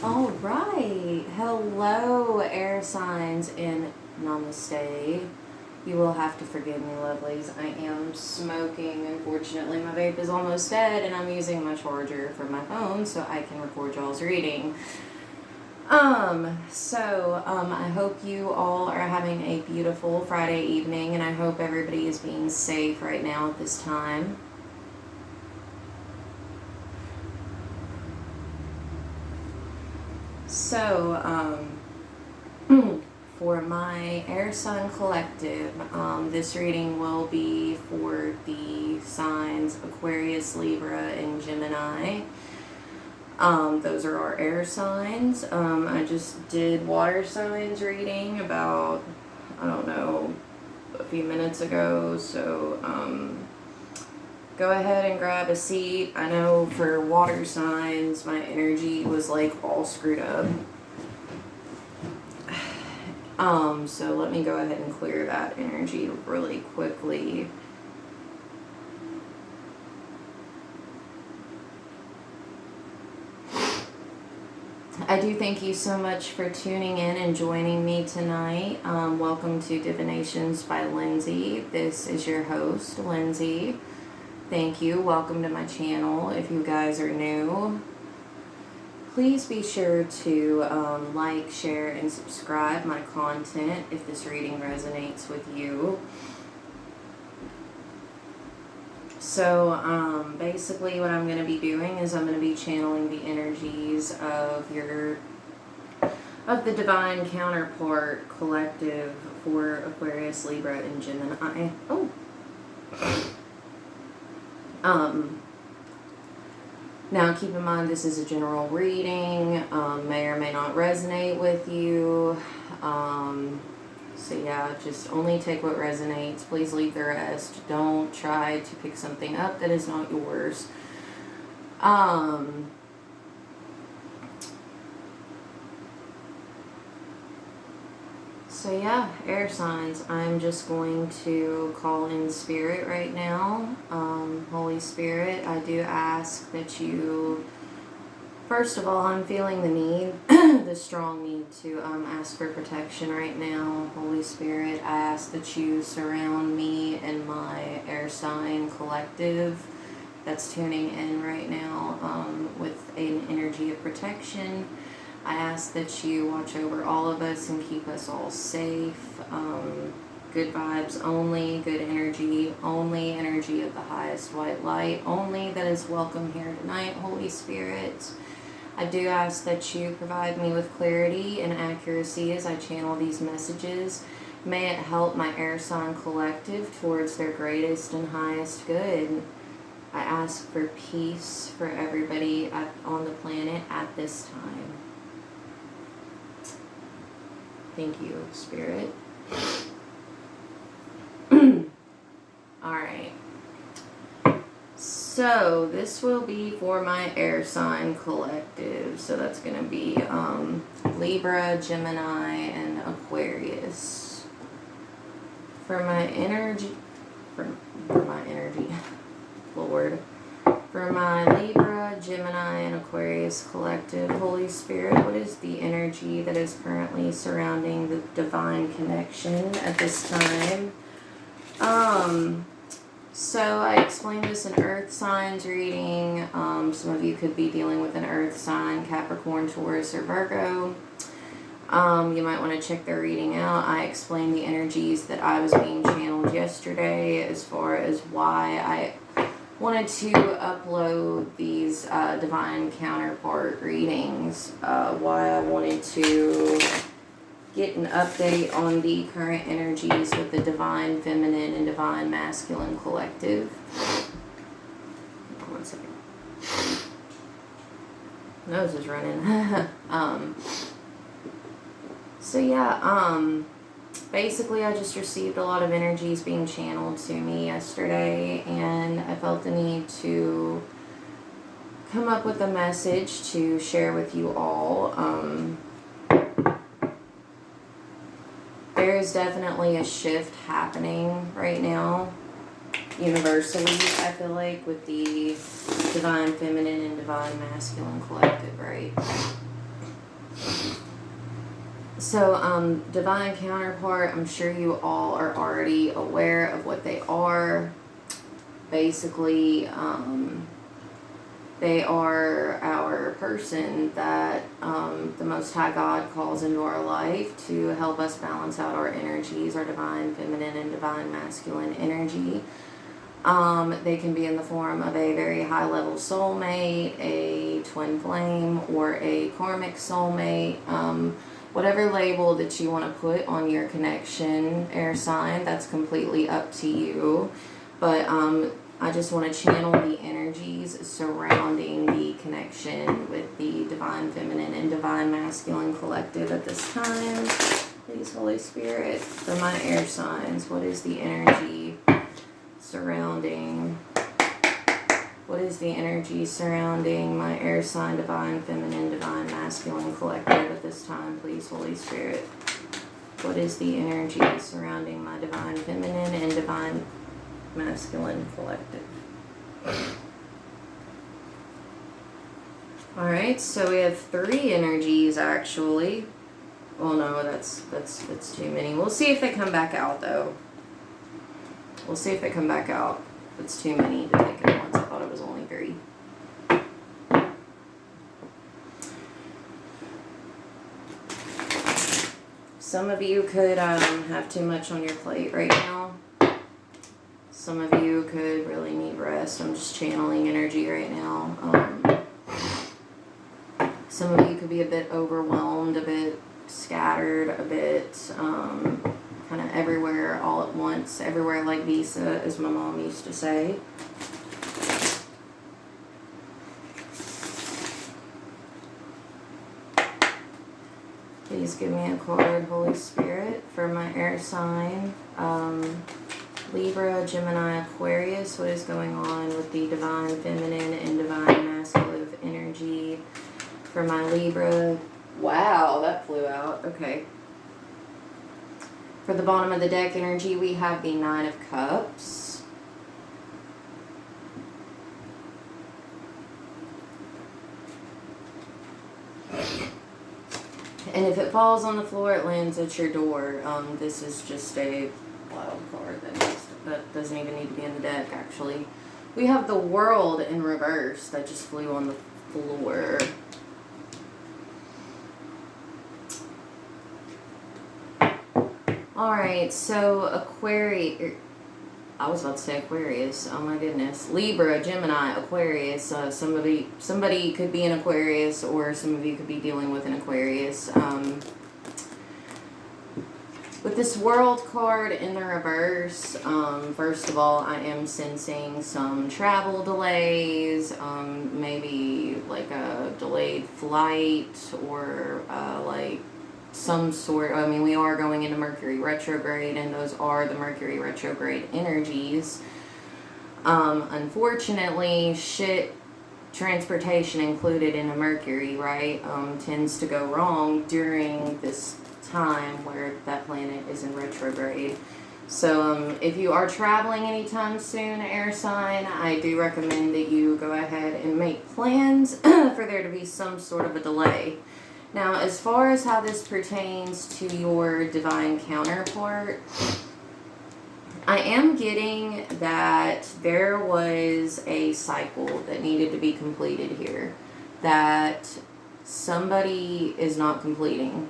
All right. Hello, air signs, and namaste. You will have to forgive me, lovelies. I am smoking. Unfortunately, my vape is almost dead, and I'm using my charger for my phone so I can record y'all's reading. I hope you all are having a beautiful Friday evening, and I hope everybody is being safe right now at this time. So, for my air sign collective, this reading will be for the signs Aquarius, Libra, and Gemini. Those are our air signs. I just did water signs reading about, I don't know, a few minutes ago. So, go ahead and grab a seat. I know for water signs, my energy was like all screwed up. So let me go ahead and clear that energy really quickly. I do thank you so much for tuning in and joining me tonight. Welcome to Divinations by Lindsay. This is your host, Lindsay. Thank you. Welcome to my channel. If you guys are new, please be sure to like, share, and subscribe my content if this reading resonates with you. So basically what I'm going to be doing is I'm going to be channeling the energies of the Divine Counterpart collective for Aquarius, Libra, and Gemini. Now keep in mind this is a general reading, may or may not resonate with you. So yeah, just only take what resonates. Please leave the rest. Don't try to pick something up that is not yours. So yeah, air signs. I'm just going to call in spirit right now. Holy Spirit, I do ask that you, first of all, I'm feeling the need, the strong need to ask for protection right now. Holy Spirit, I ask that you surround me and my air sign collective that's tuning in right now with an energy of protection. I ask that you watch over all of us and keep us all safe. Good vibes only, good energy only, energy of the highest white light only that is welcome here tonight, Holy Spirit. I do ask that you provide me with clarity and accuracy as I channel these messages. May it help my air sign collective towards their greatest and highest good. I ask for peace for everybody on the planet at this time. Thank you, Spirit. Alright. So, this will be for my air sign collective. So, that's going to be Libra, Gemini, and Aquarius. For my energy, Lord. For my Libra, Gemini, and Aquarius collective, Holy Spirit, what is the energy that is currently surrounding the divine connection at this time? So I explained this in Earth Signs reading. Some of you could be dealing with an Earth sign, Capricorn, Taurus, or Virgo. You might want to check their reading out. I explained the energies that I was being channeled yesterday as far as why I wanted to upload these Divine Counterpart readings, why I wanted to get an update on the current energies with the Divine Feminine and Divine Masculine collective. One second. Nose is running. So yeah, basically I just received a lot of energies being channeled to me yesterday, and I felt the need to come up with a message to share with you all. There is definitely a shift happening right now, universally, I feel like, with the Divine Feminine and Divine Masculine collective, right? So, divine counterpart, I'm sure you all are already aware of what they are. Basically, they are our person that the Most High God calls into our life to help us balance out our energies, our divine feminine and divine masculine energy. They can be in the form of a very high-level soulmate, a twin flame, or a karmic soulmate. Whatever label that you want to put on your connection, air sign, that's completely up to you. But I just want to channel the energies surrounding the connection with the divine feminine and divine masculine collective at this time. Please, Holy Spirit, for my air signs, what is the energy surrounding? What is the energy surrounding my air sign, divine feminine, divine masculine collective at this time? Please, Holy Spirit. What is the energy surrounding my divine feminine and divine masculine collective? Alright, so we have 3 energies actually. Well, no, that's too many. We'll see if they come back out though. We'll see if they come back out. It's too many to take at once. I thought it was only 3. Some of you could have too much on your plate right now. Some of you could really need rest. I'm just channeling energy right now. Some of you could be a bit overwhelmed, a bit scattered, a bit kind of everywhere all at once. Everywhere like Visa, as my mom used to say. Please give me a card, Holy Spirit, for my air sign. Libra, Gemini, Aquarius. What is going on with the divine feminine and divine masculine energy for my Libra? Wow, that flew out. Okay. For the bottom of the deck energy, we have the 9 of Cups. And if it falls on the floor, it lands at your door. This is just a wild card that doesn't even need to be in the deck, actually. We have the World in reverse that just flew on the floor. Alright, so Aquarius, I was about to say Aquarius, oh my goodness. Libra, Gemini, Aquarius, somebody could be an Aquarius, or some of you could be dealing with an Aquarius. With this World card in the reverse, first of all, I am sensing some travel delays, maybe like a delayed flight, or like some sort. I mean, we are going into Mercury retrograde, and those are the Mercury retrograde energies. Unfortunately, transportation included in a Mercury, right, tends to go wrong during this time where that planet is in retrograde. So if you are traveling anytime soon, air sign, I do recommend that you go ahead and make plans for there to be some sort of a delay. Now, as far as how this pertains to your divine counterpart, I am getting that there was a cycle that needed to be completed here that somebody is not completing,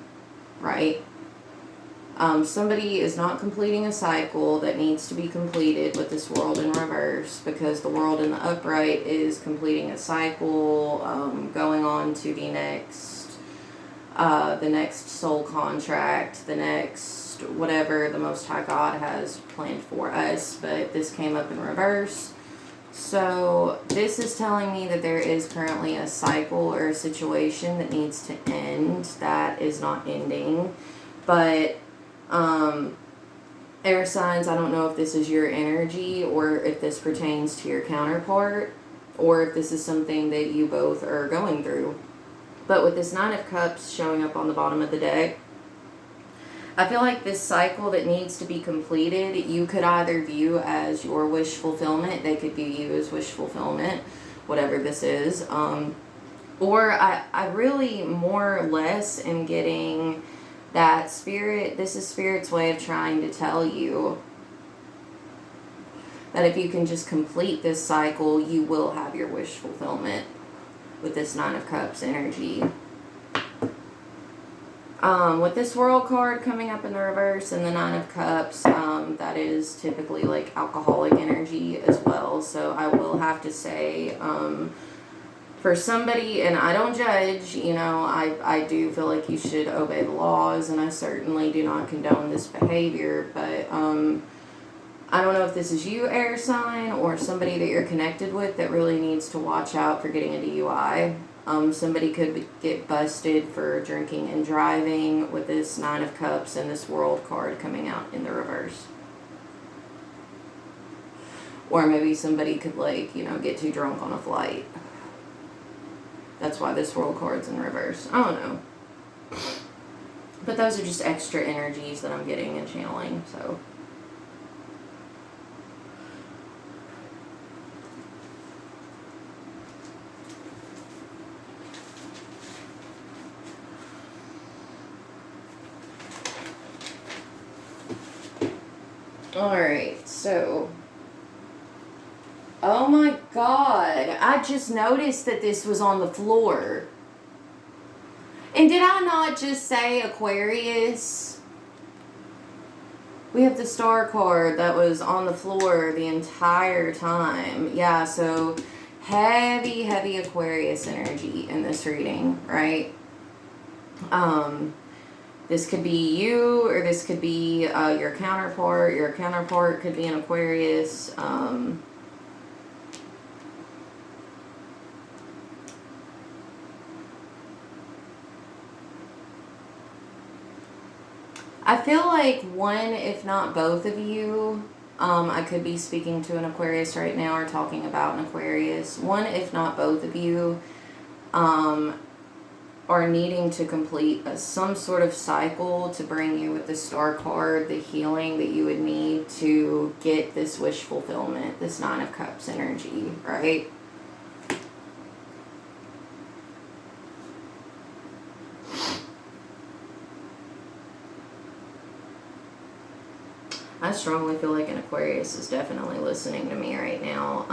right? Somebody is not completing a cycle that needs to be completed with this World in reverse, because the World in the upright is completing a cycle, going on to the next soul contract, the next whatever the Most High God has planned for us, but this came up in reverse. So this is telling me that there is currently a cycle or a situation that needs to end that is not ending. But air signs, I don't know if this is your energy or if this pertains to your counterpart, or if this is something that you both are going through. But with this 9 of Cups showing up on the bottom of the deck, I feel like this cycle that needs to be completed, you could either view as your wish fulfillment. They could view you as wish fulfillment, whatever this is. Or I really more or less am getting that Spirit, this is Spirit's way of trying to tell you that if you can just complete this cycle, you will have your wish fulfillment with this Nine of Cups energy. With this World card coming up in the reverse and the Nine of Cups, that is typically like alcoholic energy as well. So I will have to say, for somebody, and I don't judge, you know, I do feel like you should obey the laws, and I certainly do not condone this behavior, but I don't know if this is you, air sign, or somebody that you're connected with that really needs to watch out for getting a DUI. Somebody could get busted for drinking and driving with this Nine of Cups and this World card coming out in the reverse. Or maybe somebody could, like, you know, get too drunk on a flight. That's why this World card's in reverse. I don't know. But those are just extra energies that I'm getting and channeling, so... Alright, so... Oh my god, I just noticed that this was on the floor. And did I not just say Aquarius? We have the Star card that was on the floor the entire time. Yeah, so heavy, heavy Aquarius energy in this reading, right? This could be you, or this could be your counterpart. Your counterpart could be an Aquarius. I feel like one, if not both of you, I could be speaking to an Aquarius right now or talking about an Aquarius. One, if not both of you, are needing to complete some sort of cycle to bring you with the Star card, the healing that you would need to get this wish fulfillment, this Nine of Cups energy, right? I strongly feel like an Aquarius is definitely listening to me right now.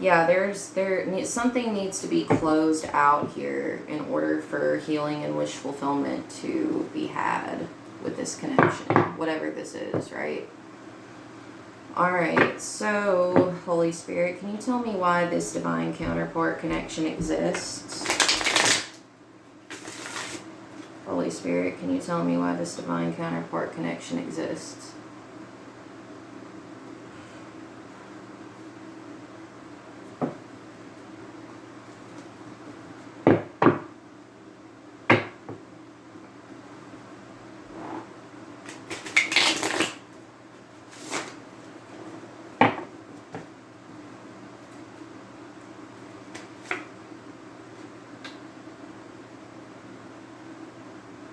Yeah, something needs to be closed out here in order for healing and wish fulfillment to be had with this connection, whatever this is, right? Alright, so, Holy Spirit, can you tell me why this divine counterpart connection exists? Holy Spirit, can you tell me why this divine counterpart connection exists?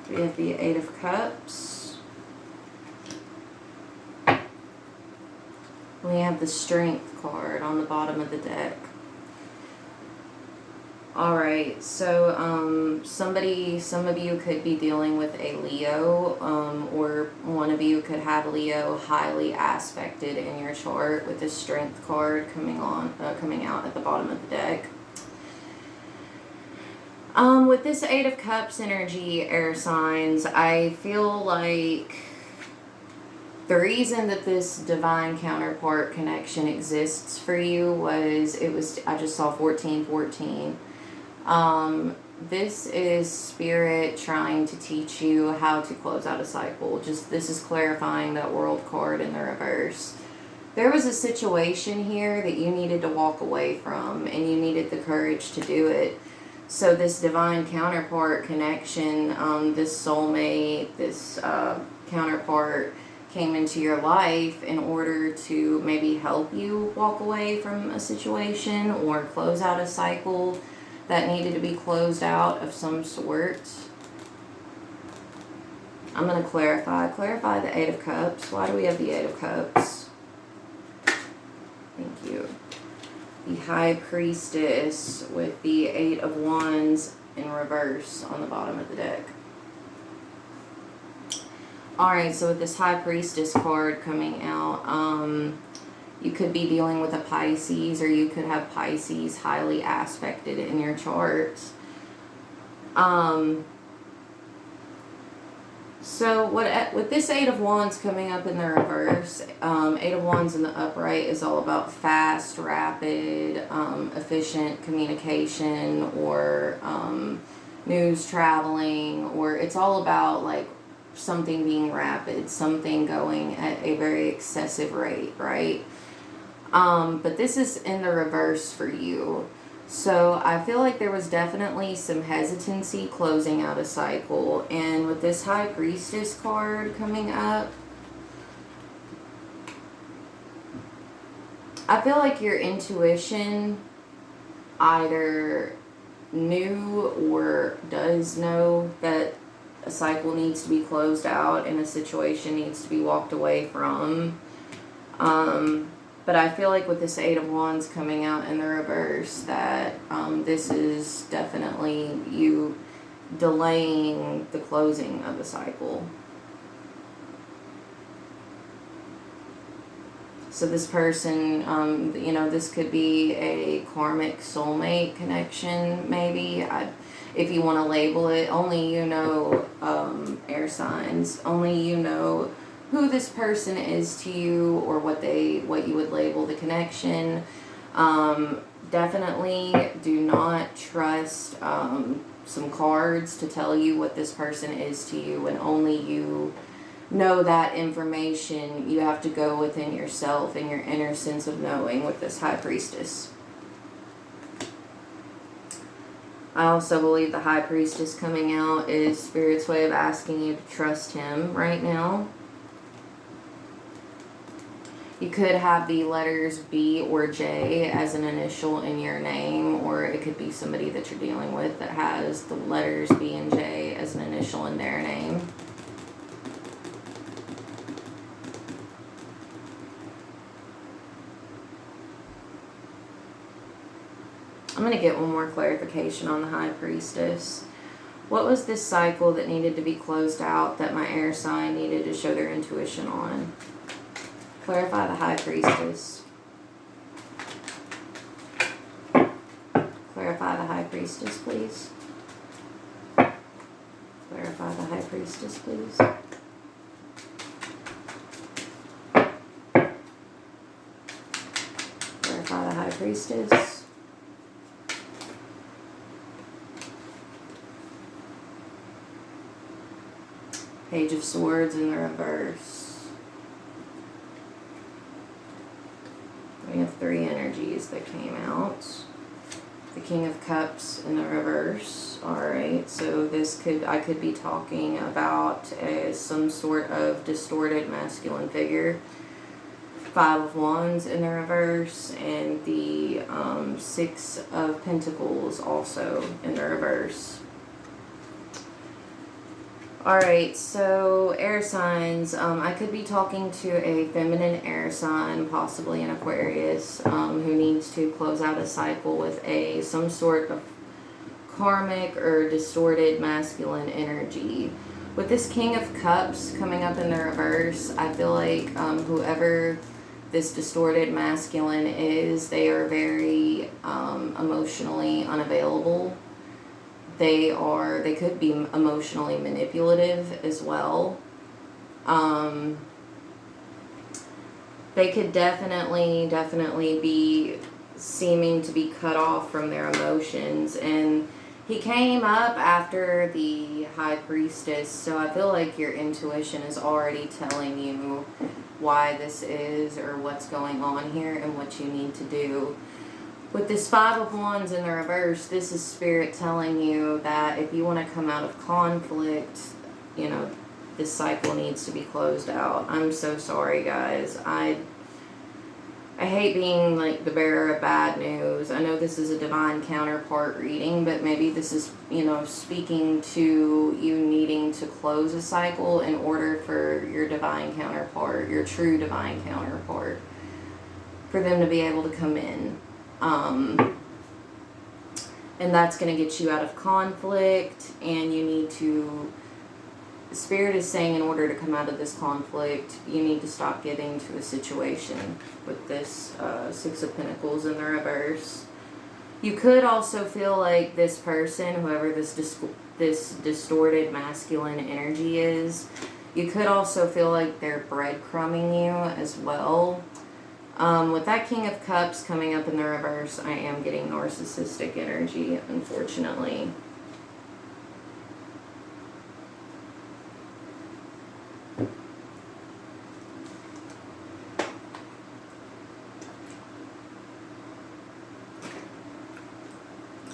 We have the Eight of Cups. We have the Strength card on the bottom of the deck. Alright, so some of you could be dealing with a Leo, or one of you could have Leo highly aspected in your chart with the Strength card coming out at the bottom of the deck. With this Eight of Cups energy, air signs, I feel like the reason that this divine counterpart connection exists for you was, I just saw 1414. This is Spirit trying to teach you how to close out a cycle. This is clarifying that World card in the reverse. There was a situation here that you needed to walk away from, and you needed the courage to do it. So this divine counterpart connection, this soulmate, this counterpart came into your life in order to maybe help you walk away from a situation or close out a cycle that needed to be closed out of some sort. I'm going to clarify the Eight of Cups. Why do we have the Eight of Cups? Thank you. the High Priestess with the 8 of Wands in reverse on the bottom of the deck. Alright, so with this High Priestess card coming out, you could be dealing with a Pisces, or you could have Pisces highly aspected in your charts. So with this 8 of Wands coming up in the reverse, 8 of Wands in the upright is all about fast, rapid, efficient communication, or news traveling, or it's all about like something being rapid, something going at a very excessive rate, right? But this is in the reverse for you. So I feel like there was definitely some hesitancy closing out a cycle. And with this High Priestess card coming up, I feel like your intuition either knew or does know that a cycle needs to be closed out and a situation needs to be walked away from. But I feel like with this 8 of Wands coming out in the reverse that this is definitely you delaying the closing of the cycle. So this person, you know, this could be a karmic soulmate connection, maybe. If you want to label it, only you know, air signs, only you know who this person is to you, or what you would label the connection. Definitely do not trust some cards to tell you what this person is to you, and only you know that information. You have to go within yourself and your inner sense of knowing with this High Priestess. I also believe the High Priestess coming out is Spirit's way of asking you to trust him right now. You could have the letters B or J as an initial in your name, or it could be somebody that you're dealing with that has the letters B and J as an initial in their name. I'm going to get one more clarification on the High Priestess. What was this cycle that needed to be closed out that my air sign needed to show their intuition on? Clarify the High Priestess. Clarify the High Priestess, please. Clarify the High Priestess, please. Clarify the High Priestess. Page of Swords in the reverse. We have 3 energies that came out. The King of Cups in the reverse. Alright, so I could be talking about some sort of distorted masculine figure. 5 of Wands in the reverse, and the 6 of Pentacles also in the reverse. Alright, so air signs. I could be talking to a feminine air sign, possibly an Aquarius, who needs to close out a cycle with some sort of karmic or distorted masculine energy. With this King of Cups coming up in the reverse, I feel like whoever this distorted masculine is, they are very emotionally unavailable. They could be emotionally manipulative as well. They could definitely be seeming to be cut off from their emotions. And he came up after the High Priestess, so I feel like your intuition is already telling you why this is, or what's going on here, and what you need to do. With this 5 of Wands in the reverse, this is Spirit telling you that if you want to come out of conflict, you know, this cycle needs to be closed out. I'm so sorry, guys. I hate being like the bearer of bad news. I know this is a divine counterpart reading, but maybe this is, you know, speaking to you needing to close a cycle in order for your divine counterpart, your true divine counterpart, for them to be able to come in. And that's going to get you out of conflict, and you need to, Spirit is saying, in order to come out of this conflict, you need to stop giving to the situation with this Six of Pentacles in the reverse. You could also feel like this person, whoever this distorted masculine energy is, you could also feel like they're breadcrumbing you as well. With that King of Cups coming up in the reverse, I am getting narcissistic energy, unfortunately.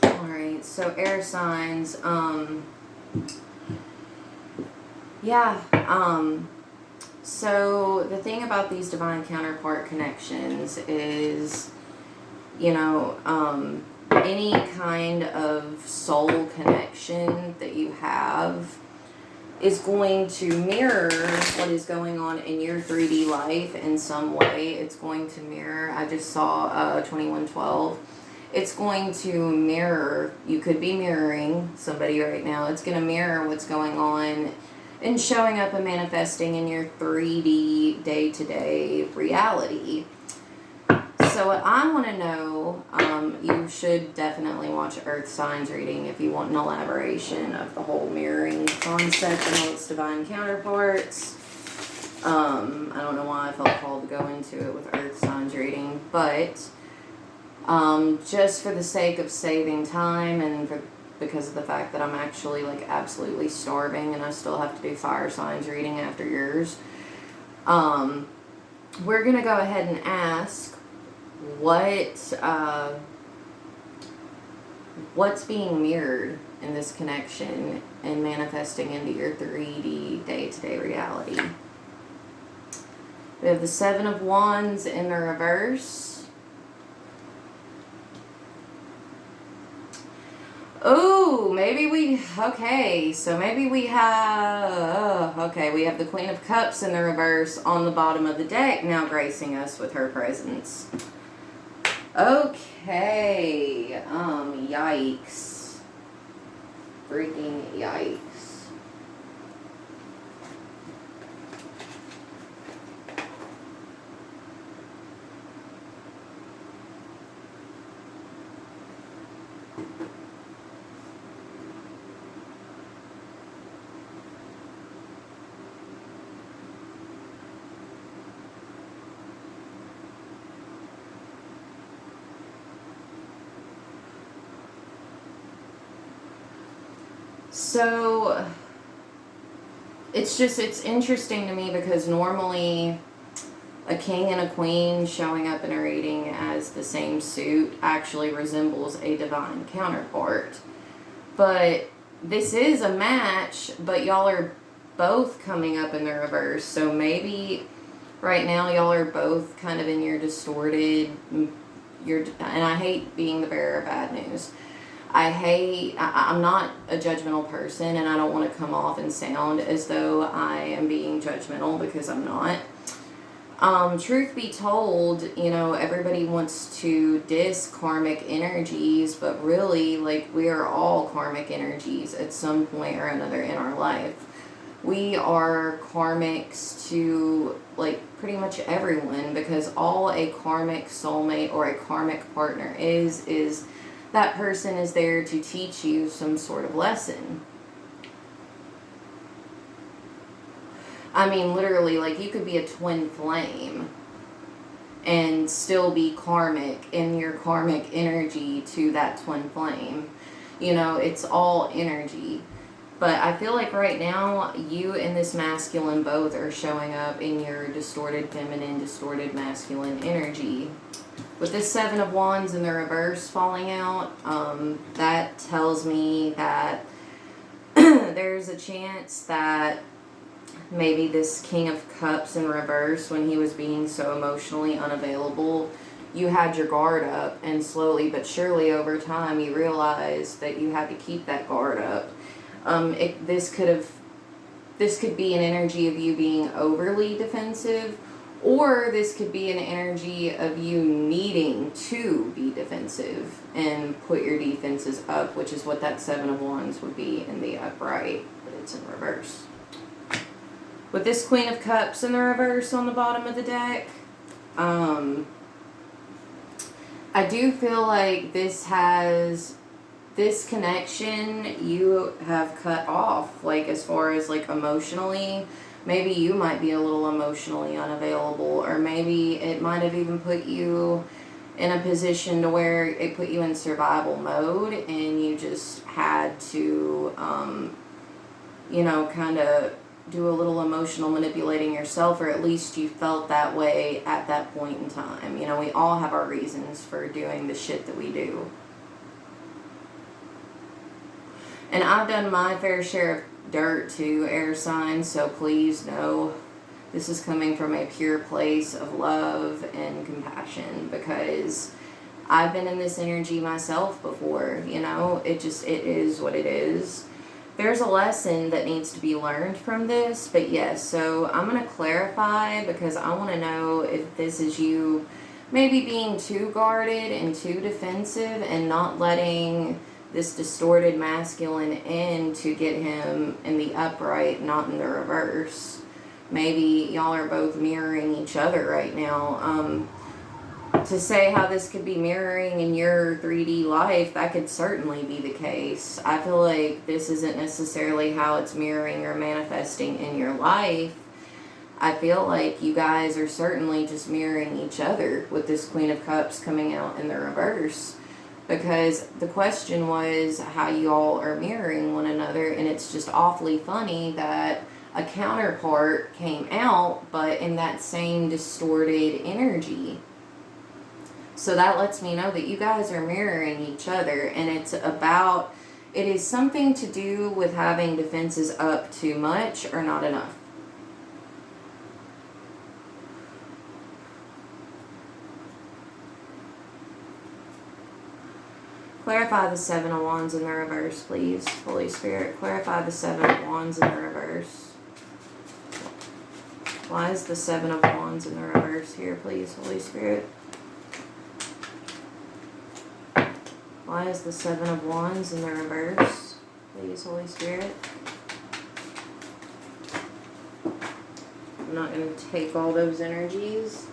Alright, so air signs, so the thing about these divine counterpart connections is, you know, any kind of soul connection that you have is going to mirror what is going on in your 3D life in some way. It's going to mirror, I just saw 2112. It's going to mirror, you could be mirroring somebody right now. It's going to mirror what's going on and showing up and manifesting in your 3D day-to-day reality. So what I want to know, you should definitely watch Earth Signs reading if you want an elaboration of the whole mirroring concept amongst divine counterparts. I don't know why I felt called to go into it with Earth Signs reading, but just for the sake of saving time and because of the fact that I'm actually like absolutely starving and I still have to do fire signs reading after yours, we're going to go ahead and ask what's being mirrored in this connection and manifesting into your 3D day-to-day reality. We have the Seven of Wands in the reverse. Oh, okay, so maybe we have, we have the Queen of Cups in the reverse on the bottom of the deck now gracing us with her presence. Okay, yikes. Freaking yikes. So, it's interesting to me because normally a king and a queen showing up in a reading as the same suit actually resembles a divine counterpart. But this is a match, but y'all are both coming up in the reverse. So maybe right now y'all are both kind of in your distorted, and I hate being the bearer of bad news. I'm not a judgmental person, and I don't want to come off and sound as though I am being judgmental because I'm not. Truth be told, you know, everybody wants to diss karmic energies, but really, like, we are all karmic energies at some point or another in our life. We are karmics to, like, pretty much everyone, because all a karmic soulmate or a karmic partner is that person is there to teach you some sort of lesson. I mean, literally, like, you could be a twin flame and still be karmic in your karmic energy to that twin flame. You know, it's all energy. But I feel like right now, you and this masculine both are showing up in your distorted feminine, distorted masculine energy. With this Seven of Wands in the reverse falling out, that tells me that there's a chance that maybe this King of Cups in reverse, when he was being so emotionally unavailable, you had your guard up, and slowly but surely over time you realized that you had to keep that guard up. This could be an energy of you being overly defensive, Or this could be an energy of you needing to be defensive and put your defenses up, which is what that Seven of Wands would be in the upright, but it's in reverse. With this Queen of Cups in the reverse on the bottom of the deck, I do feel like this connection you have cut off, like as far as like emotionally. Maybe you might be a little emotionally unavailable, or maybe it might have even put you in a position to where it put you in survival mode and you just had to, you know, kind of do a little emotional manipulating yourself, or at least you felt that way at that point in time. You know, we all have our reasons for doing the shit that we do. And I've done my fair share of dirt to air signs, so please know this is coming from a pure place of love and compassion, because I've been in this energy myself before. You know, it is what it is. There's a lesson that needs to be learned from this, but yes, so I'm going to clarify, because I want to know if this is you maybe being too guarded and too defensive and not letting this distorted masculine in to get him in the upright, not in the reverse. Maybe y'all are both mirroring each other right now. To say how this could be mirroring in your 3D life, that could certainly be the case. I feel like this isn't necessarily how it's mirroring or manifesting in your life. I feel like you guys are certainly just mirroring each other with this Queen of Cups coming out in the reverse. Because the question was how you all are mirroring one another, and it's just awfully funny that a counterpart came out, but in that same distorted energy. So that lets me know that you guys are mirroring each other, and it is something to do with having defenses up too much or not enough. Clarify the Seven of Wands in the reverse, please. Holy Spirit, clarify the Seven of Wands in the reverse. Why is the Seven of Wands in the reverse here, please, Holy Spirit? Why is the Seven of Wands in the reverse, please, Holy Spirit? I'm not going to take all those energies.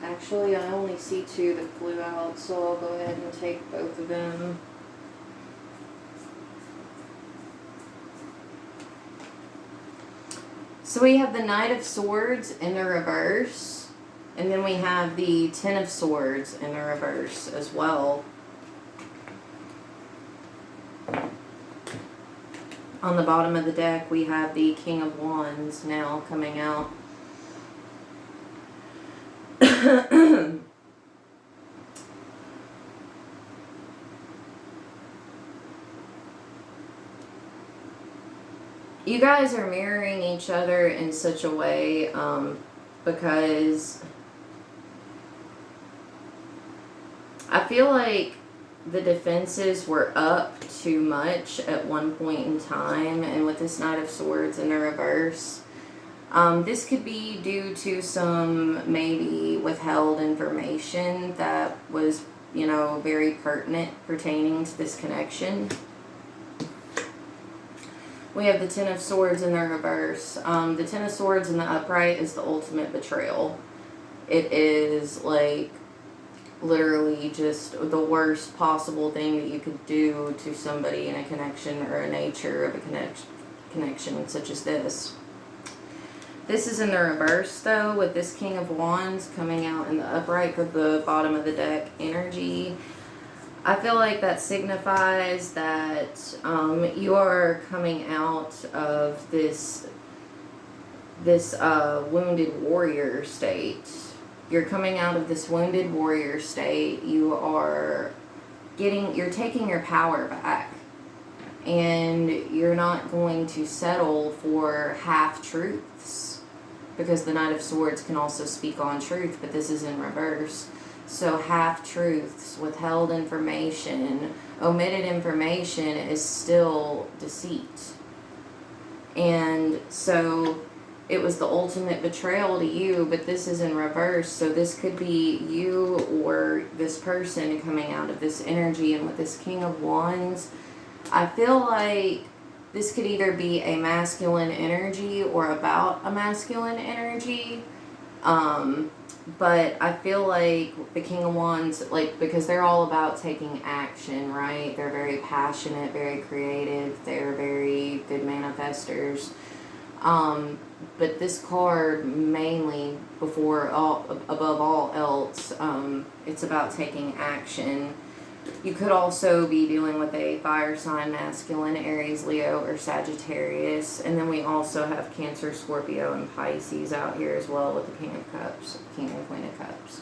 Actually, I only see two that flew out, so I'll go ahead and take both of them. So we have the Knight of Swords in the reverse, and then we have the Ten of Swords in the reverse as well. On the bottom of the deck, we have the King of Wands now coming out. You guys are mirroring each other in such a way, because I feel like the defenses were up too much at one point in time, and with this Knight of Swords in the reverse, this could be due to some maybe withheld information that was, you know, very pertinent pertaining to this connection. We have the Ten of Swords in the reverse. The Ten of Swords in the upright is the ultimate betrayal. It is like literally just the worst possible thing that you could do to somebody in a connection or a nature of a connection such as this. This is in the reverse though, with this King of Wands coming out in the upright for the bottom of the deck energy. I feel like that signifies that you are coming out of this wounded warrior state. You're coming out of this wounded warrior state. You're taking your power back, and you're not going to settle for half-truths, because the Knight of Swords can also speak on truth, but this is in reverse. So half-truths, withheld information, omitted information is still deceit. And so it was the ultimate betrayal to you, but this is in reverse. So this could be you or this person coming out of this energy. And with this King of Wands, I feel like this could either be a masculine energy or about a masculine energy. But I feel like the King of Wands, like, because they're all about taking action, right? They're very passionate, very creative. They're very good manifestors. But this card mainly, above all else, it's about taking action. You could also be dealing with a fire sign, masculine, Aries, Leo, or Sagittarius. And then we also have Cancer, Scorpio, and Pisces out here as well with the King of Cups, King and Queen of Cups.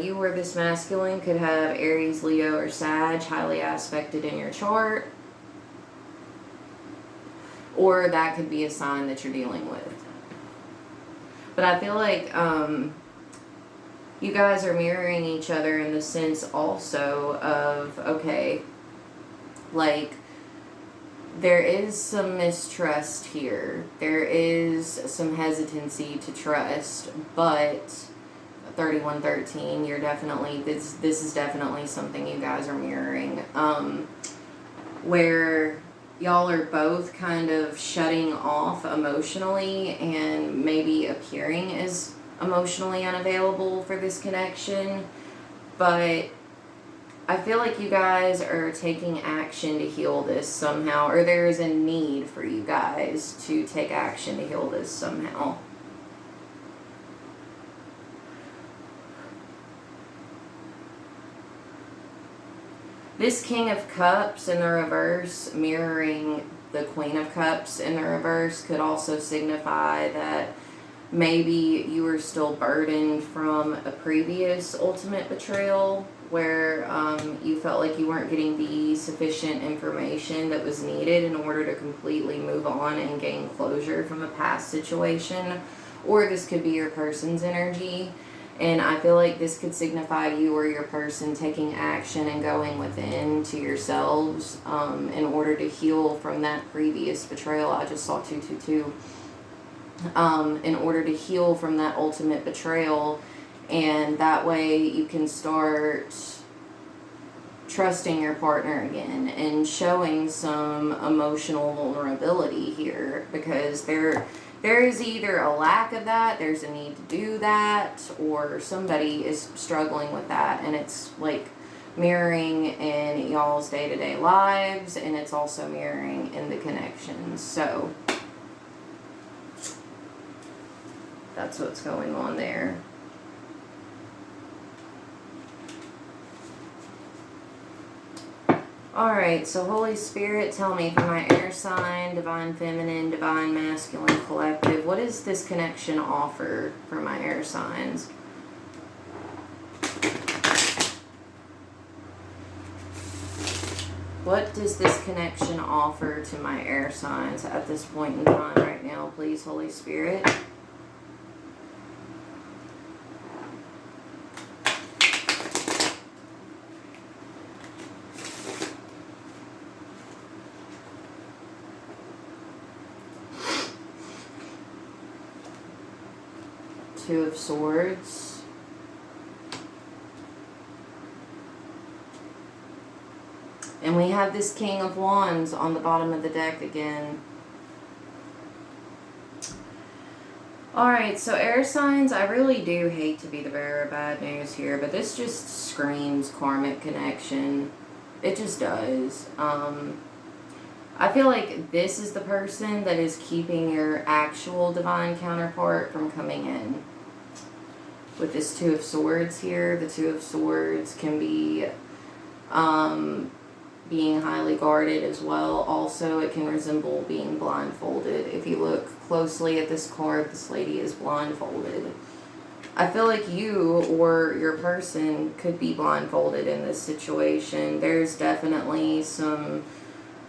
You or this masculine could have Aries, Leo, or Sag highly aspected in your chart. Or that could be a sign that you're dealing with. But I feel like you guys are mirroring each other in the sense also of, okay, like, there is some mistrust here. There is some hesitancy to trust, but 3113, you're definitely, this is definitely something you guys are mirroring, where y'all are both kind of shutting off emotionally and maybe appearing as emotionally unavailable for this connection. But I feel like you guys are taking action to heal this somehow, or there is a need for you guys to take action to heal this somehow. This King of Cups in the reverse, mirroring the Queen of Cups in the reverse, could also signify that maybe you were still burdened from a previous ultimate betrayal where you felt like you weren't getting the sufficient information that was needed in order to completely move on and gain closure from a past situation. Or this could be your person's energy. And I feel like this could signify you or your person taking action and going within to yourselves in order to heal from that previous betrayal. I just saw 222. In order to heal from that ultimate betrayal. And that way you can start trusting your partner again and showing some emotional vulnerability here. Because there is either a lack of that, there's a need to do that, or somebody is struggling with that, and it's like mirroring in y'all's day-to-day lives, and it's also mirroring in the connections. So that's what's going on there. Alright, so Holy Spirit, tell me for my air sign, divine feminine, divine masculine, collective, what does this connection offer for my air signs? What does this connection offer to my air signs at this point in time right now, please, Holy Spirit? Two of Swords. And we have this King of Wands on the bottom of the deck again. Alright, so air signs, I really do hate to be the bearer of bad news here, but this just screams karmic connection. It just does. I feel like this is the person that is keeping your actual divine counterpart from coming in. With this Two of Swords here, the Two of Swords can be being highly guarded as well. Also, it can resemble being blindfolded. If you look closely at this card, this lady is blindfolded. I feel like you or your person could be blindfolded in this situation. There's definitely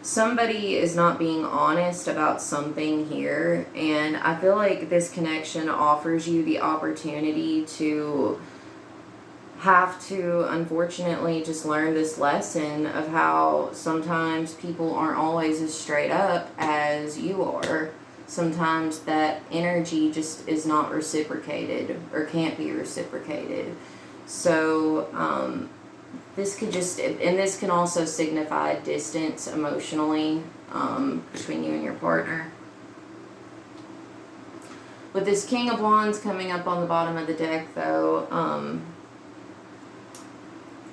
somebody is not being honest about something here, and I feel like this connection offers you the opportunity to have to unfortunately just learn this lesson of how sometimes people aren't always as straight up as you are. Sometimes that energy just is not reciprocated or can't be reciprocated. So this could just, and this can also signify distance emotionally between you and your partner. With this King of Wands coming up on the bottom of the deck, though,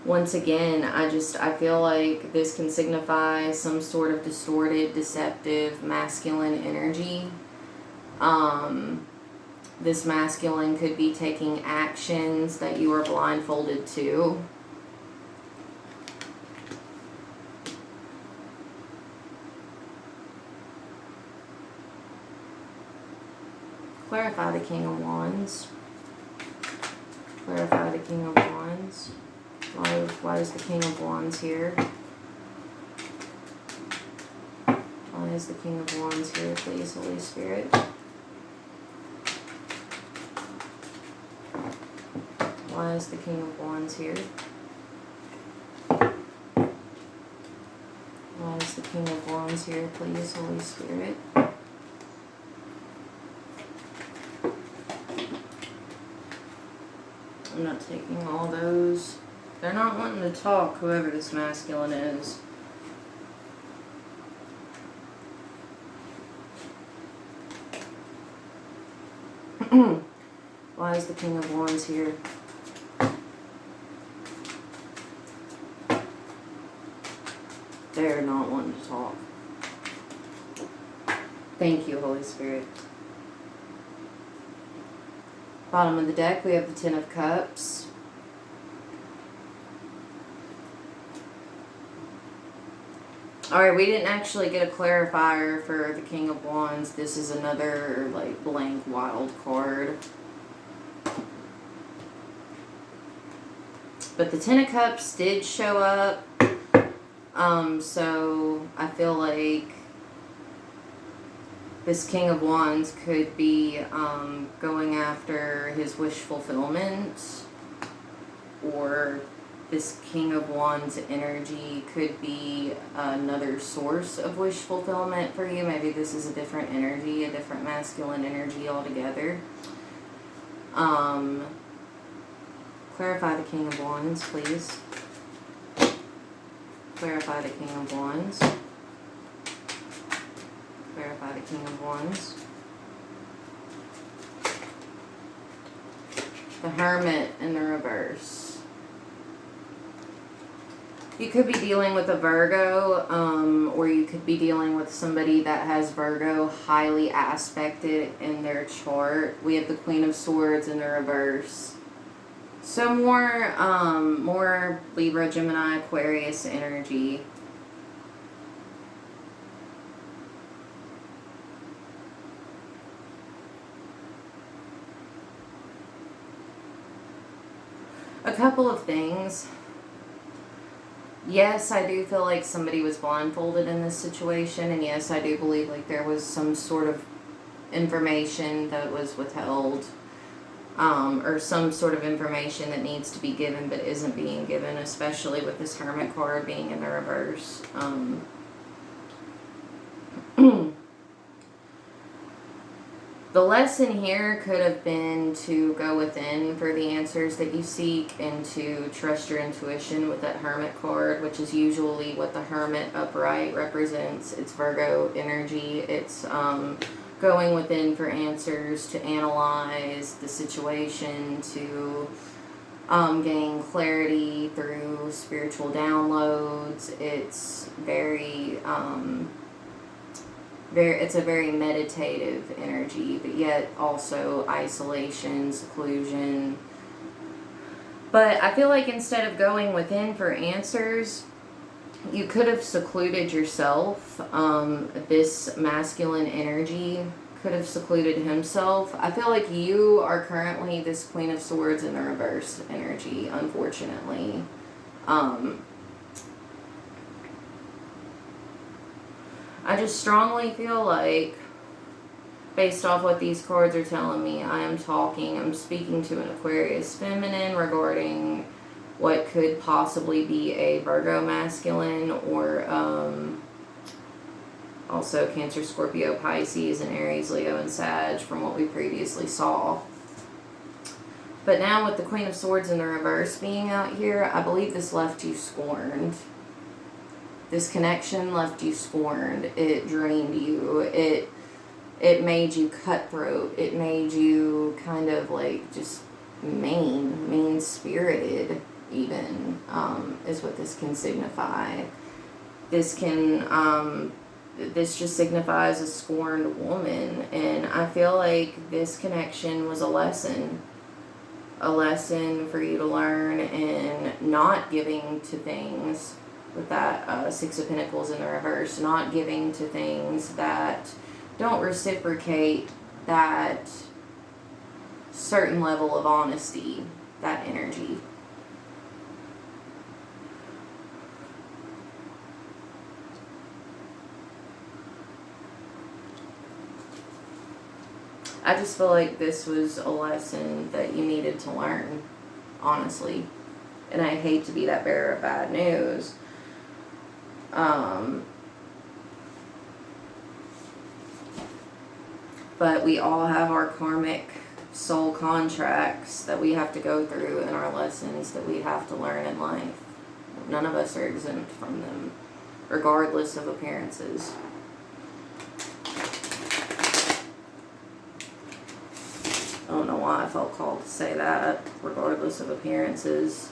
once again, I feel like this can signify some sort of distorted, deceptive, masculine energy. This masculine could be taking actions that you are blindfolded to. Clarify the King of Wands. Clarify the King of Wands. Why is the King of Wands here? Why is the King of Wands here, please, Holy Spirit? Why is the King of Wands here? Why is the King of Wands here, please, Holy Spirit? I'm not taking all those. They're not wanting to talk, whoever this masculine is. Why is the King of Wands here? They're not wanting to talk. Thank you, Holy Spirit. Bottom of the deck, we have the Ten of Cups. Alright, we didn't actually get a clarifier for the King of Wands. This is another, like, blank wild card. But the Ten of Cups did show up. So I feel like this King of Wands could be going after his wish fulfillment, or this King of Wands energy could be another source of wish fulfillment for you. Maybe this is a different energy, a different masculine energy altogether. Clarify the King of Wands, please. Clarify the King of Wands. Clarify the King of Wands. The Hermit in the reverse. You could be dealing with a Virgo, or you could be dealing with somebody that has Virgo highly aspected in their chart. We have the Queen of Swords in the reverse. So more Libra, Gemini, Aquarius energy. A couple of things. Yes, I do feel like somebody was blindfolded in this situation, and yes, I do believe like there was some sort of information that was withheld, or some sort of information that needs to be given but isn't being given, especially with this Hermit card being in the reverse. The lesson here could have been to go within for the answers that you seek and to trust your intuition with that Hermit card, which is usually what the Hermit upright represents. It's Virgo energy. It's going within for answers, to analyze the situation, to gain clarity through spiritual downloads. It's it's a very meditative energy, but yet also isolation, seclusion. But I feel like instead of going within for answers, you could have secluded yourself. This masculine energy could have secluded himself. I feel like you are currently this Queen of Swords in the reverse energy, unfortunately. I just strongly feel like, based off what these cards are telling me, I'm speaking to an Aquarius feminine regarding what could possibly be a Virgo masculine, or also Cancer, Scorpio, Pisces, and Aries, Leo, and Sag from what we previously saw. But now with the Queen of Swords in the reverse being out here, I believe this left you scorned. This connection left you scorned. It drained you. It made you cutthroat. It made you kind of like just mean-spirited even, is what this can signify. This just signifies a scorned woman, and I feel like this connection was a lesson for you to learn in not giving to things with that Six of Pentacles in the reverse, not giving to things that don't reciprocate that certain level of honesty, that energy. I just feel like this was a lesson that you needed to learn, honestly. And I hate to be that bearer of bad news. But we all have our karmic soul contracts that we have to go through, and our lessons that we have to learn in life. None of us are exempt from them, regardless of appearances. I don't know why I felt called to say that, regardless of appearances.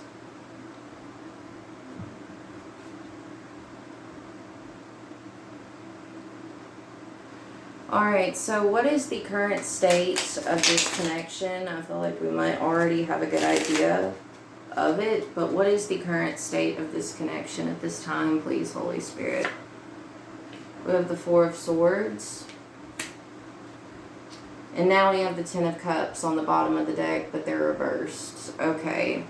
Alright, so what is the current state of this connection? I feel like we might already have a good idea of it, but what is the current state of this connection at this time, please, Holy Spirit? We have the Four of Swords. And now we have the Ten of Cups on the bottom of the deck, but they're reversed. Okay.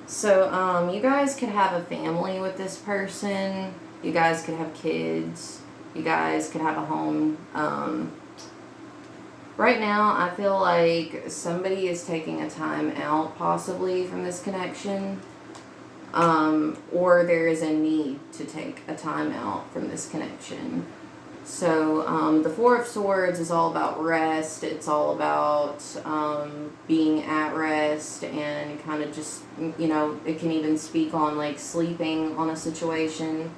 So, you guys could have a family with this person. You guys could have kids. You guys could have a home. Right now, I feel like somebody is taking a time out, possibly, from this connection. Or there is a need to take a time out from this connection. So, the Four of Swords is all about rest. It's all about being at rest, and kind of just, you know, it can even speak on, like, sleeping on a situation.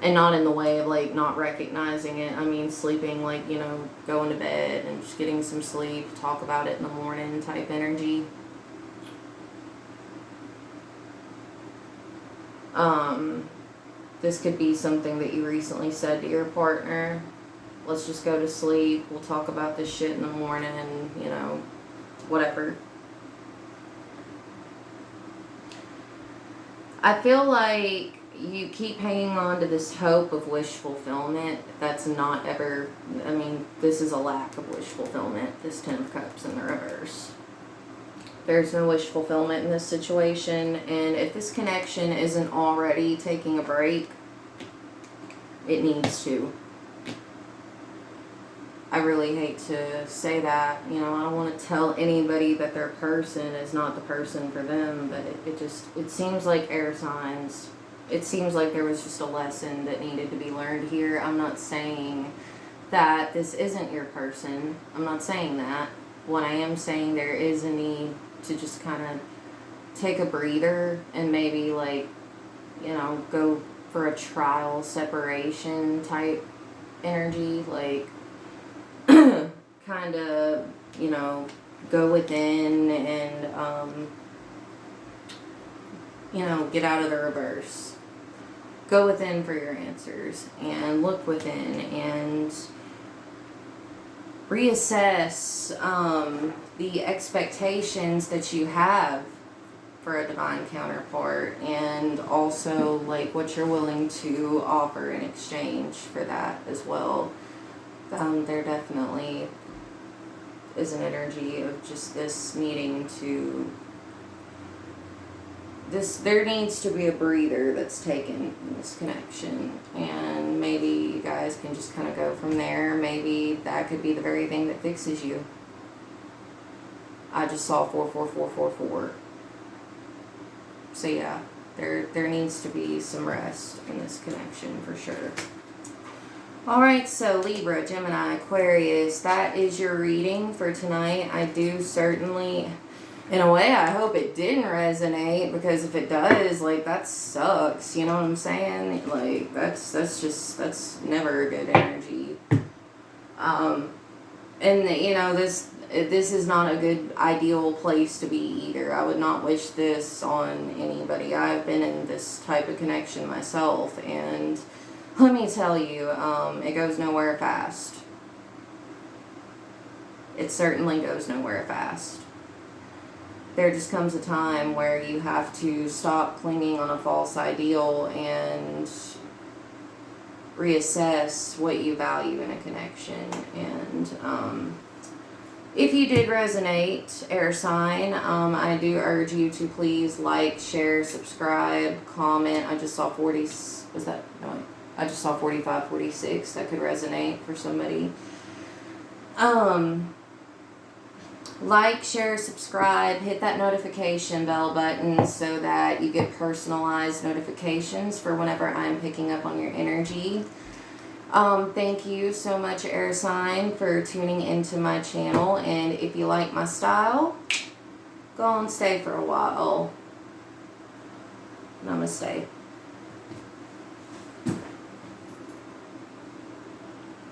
And not in the way of, like, not recognizing it. I mean, sleeping, like, you know, going to bed and just getting some sleep, talk about it in the morning type energy. This could be something that you recently said to your partner. Let's just go to sleep. We'll talk about this shit in the morning, you know, whatever. I feel like you keep hanging on to this hope of wish fulfillment. That's not ever, I mean, this is a lack of wish fulfillment, this Ten of Cups in the reverse. There's no wish fulfillment in this situation, and if this connection isn't already taking a break, it needs to. I really hate to say that, you know, I don't want to tell anybody that their person is not the person for them, but it seems like air signs. It seems like there was just a lesson that needed to be learned here. I'm not saying that this isn't your person. I'm not saying that. What I am saying, there is a need to just kind of take a breather and maybe, like, you know, go for a trial separation type energy. Like, kind of, you know, go within and, you know, get out of the reverse. Go within for your answers and look within and reassess the expectations that you have for a divine counterpart, and also like what you're willing to offer in exchange for that as well. There definitely is an energy of just this needing to, there needs to be a breather that's taken in this connection, and maybe you guys can just kind of go from there. Maybe that could be the very thing that fixes you. I just saw 44444. So yeah, there needs to be some rest in this connection for sure. Alright, so Libra, Gemini, Aquarius, that is your reading for tonight. I do certainly, in a way, I hope it didn't resonate, because if it does, like, that sucks, you know what I'm saying? Like, that's never a good energy. And, you know, this is not a good, ideal place to be either. I would not wish this on anybody. I've been in this type of connection myself, and let me tell you, it goes nowhere fast. It certainly goes nowhere fast. There just comes a time where you have to stop clinging on a false ideal and reassess what you value in a connection. And if you did resonate, air sign, I do urge you to please like, share, subscribe, comment. I just saw 40, was that, no wait, I just saw 45, 46. That could resonate for somebody. Like, share, subscribe, hit that notification bell button so that you get personalized notifications for whenever I'm picking up on your energy. Thank you so much, air sign, for tuning into my channel. And if you like my style, go and stay for a while. Namaste.